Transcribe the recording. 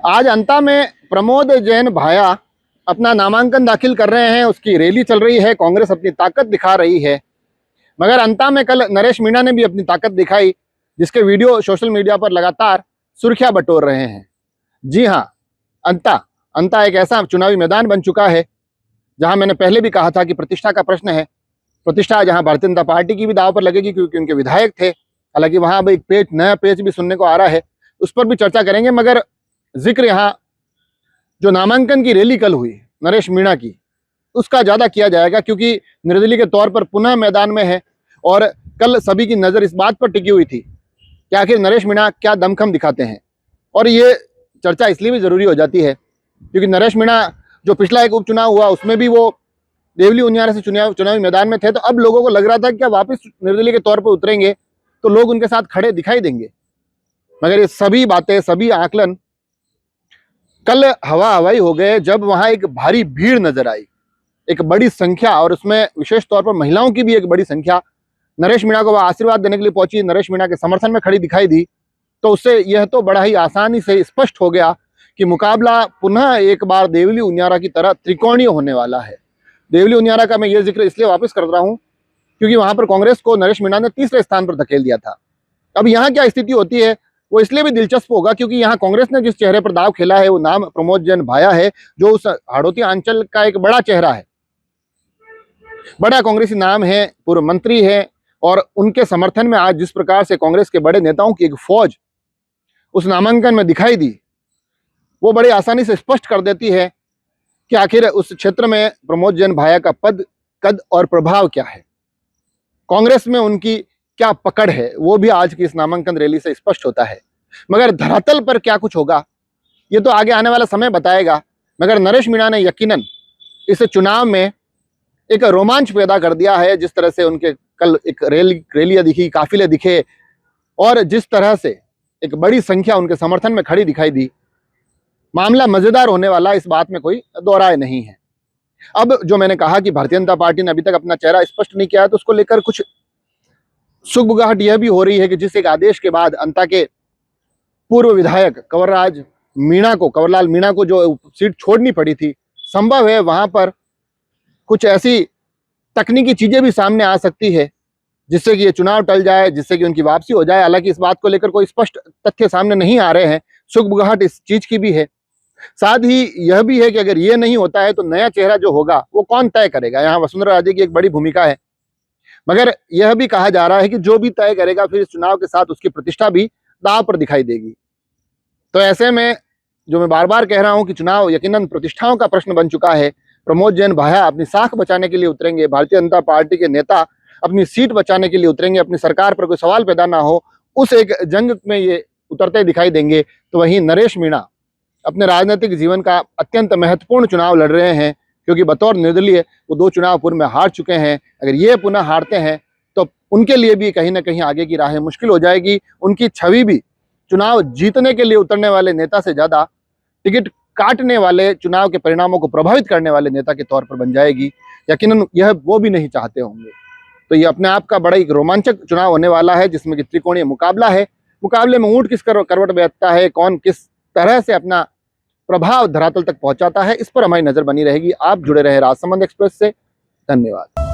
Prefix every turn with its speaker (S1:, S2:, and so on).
S1: आज अंता में प्रमोद जैन भाया अपना नामांकन दाखिल कर रहे हैं। उसकी रैली चल रही है, कांग्रेस अपनी ताकत दिखा रही है। मगर अंता में कल नरेश मीणा ने भी अपनी ताकत दिखाई, जिसके वीडियो सोशल मीडिया पर लगातार सुर्खियां बटोर रहे हैं। जी हाँ, अंता एक ऐसा चुनावी मैदान बन चुका है जहां मैंने पहले भी कहा था कि प्रतिष्ठा का प्रश्न है। प्रतिष्ठा जहां भारतीय जनता पार्टी की भी दांव पर लगेगी, क्योंकि उनके विधायक थे। हालांकि वहां अब एक नया पेच भी सुनने को आ रहा है, उस पर भी चर्चा करेंगे। मगर जिक्र यहाँ जो नामांकन की रैली कल हुई नरेश मीणा की, उसका ज्यादा किया जाएगा, क्योंकि निर्दलीय के तौर पर पुनः मैदान में है। और कल सभी की नजर इस बात पर टिकी हुई थी कि आखिर नरेश मीणा क्या दमखम दिखाते हैं। और ये चर्चा इसलिए भी जरूरी हो जाती है क्योंकि नरेश मीणा जो पिछला एक उपचुनाव हुआ उसमें भी वो देवली उनियारा से चुनावी मैदान में थे, तो अब लोगों को लग रहा था कि क्या वापस निर्दलीय के तौर पर उतरेंगे तो लोग उनके साथ खड़े दिखाई देंगे। मगर ये सभी बातें, सभी आकलन कल हवाई हो गए जब वहां एक भारी भीड़ नजर आई, एक बड़ी संख्या, और उसमें विशेष तौर पर महिलाओं की भी एक बड़ी संख्या नरेश मीणा को आशीर्वाद देने के लिए पहुंची, नरेश मीणा के समर्थन में खड़ी दिखाई दी। तो उससे यह तो बड़ा ही आसानी से स्पष्ट हो गया कि मुकाबला पुनः एक बार देवली उनियारा की तरह त्रिकोणीय होने वाला है। देवली उनियारा का मैं ये जिक्र इसलिए वापस कर रहा हूं क्योंकि वहां पर कांग्रेस को नरेश मीणा ने तीसरे स्थान पर धकेल दिया था। अब यहाँ क्या स्थिति होती है वो इसलिए भी दिलचस्प होगा क्योंकि यहाँ कांग्रेस ने जिस चेहरे पर दाव खेला है वो नाम प्रमोद जैन भाया है, जो उस हाड़ौती अंचल का एक बड़ा चेहरा है, बड़ा कांग्रेसी नाम है, पूर्व मंत्री है। और उनके समर्थन में आज जिस प्रकार से कांग्रेस के बड़े नेताओं की एक फौज उस नामांकन में दिखाई दी, वो बड़ी आसानी से स्पष्ट कर देती है कि आखिर उस क्षेत्र में प्रमोद जैन भाया का पद, कद और प्रभाव क्या है, कांग्रेस में उनकी क्या पकड़ है, वो भी आज की इस नामांकन रैली से स्पष्ट होता है। मगर धरातल पर क्या कुछ होगा ये तो आगे आने वाला समय बताएगा। मगर नरेश मीणा ने यकीनन इस चुनाव में एक रोमांच पैदा कर दिया है। जिस तरह से उनके कल एक रैलियां दिखी, काफिले दिखे, और जिस तरह से एक बड़ी संख्या उनके समर्थन में खड़ी दिखाई दी, मामला मजेदार होने वाला, इस बात में कोई दो राय नहीं है। अब जो मैंने कहा कि भारतीय जनता पार्टी ने अभी तक अपना चेहरा स्पष्ट नहीं किया है, तो उसको लेकर कुछ सुगबुगाहट यह भी हो रही है कि जिस एक आदेश के बाद अंता के पूर्व विधायक कंवरलाल मीणा को जो सीट छोड़नी पड़ी थी, संभव है वहां पर कुछ ऐसी तकनीकी चीजें भी सामने आ सकती है जिससे कि ये चुनाव टल जाए, जिससे कि उनकी वापसी हो जाए। हालांकि इस बात को लेकर कोई स्पष्ट तथ्य सामने नहीं आ रहे हैं, सुगबुगाहट इस चीज की भी है। साथ ही यह भी है कि अगर ये नहीं होता है तो नया चेहरा जो होगा वो कौन तय करेगा। यहाँ वसुंधरा राजे की एक बड़ी भूमिका है। मगर यह भी कहा जा रहा है कि जो भी तय करेगा फिर इस चुनाव के साथ उसकी प्रतिष्ठा भी दांव पर दिखाई देगी। तो ऐसे में जो मैं बार बार कह रहा हूं कि चुनाव यकीनन प्रतिष्ठाओं का प्रश्न बन चुका है। प्रमोद जैन भाया अपनी साख बचाने के लिए उतरेंगे, भारतीय जनता पार्टी के नेता अपनी सीट बचाने के लिए उतरेंगे, अपनी सरकार पर कोई सवाल पैदा ना हो, उस एक जंग में ये उतरते दिखाई देंगे। तो वहीं नरेश मीणा अपने राजनीतिक जीवन का अत्यंत महत्वपूर्ण चुनाव लड़ रहे हैं, क्योंकि बतौर निर्दलीय वो 2 चुनाव पूर्व में हार चुके हैं। अगर ये पुनः हारते हैं तो उनके लिए भी कहीं ना कहीं आगे की राहें मुश्किल हो जाएगी। उनकी छवि भी चुनाव जीतने के लिए उतरने वाले नेता से ज्यादा टिकट काटने वाले, चुनाव के परिणामों को प्रभावित करने वाले नेता के तौर पर बन जाएगी। यकीनन यह वो भी नहीं चाहते होंगे। तो ये अपने आप का बड़ा एक रोमांचक चुनाव होने वाला है, जिसमें कि त्रिकोणीय मुकाबला है। मुकाबले में ऊंट किस करवट बैठता है, कौन किस तरह से अपना प्रभाव धरातल तक पहुंचाता है, इस पर हमारी नजर बनी रहेगी। आप जुड़े रहे राजसमंद एक्सप्रेस से। धन्यवाद।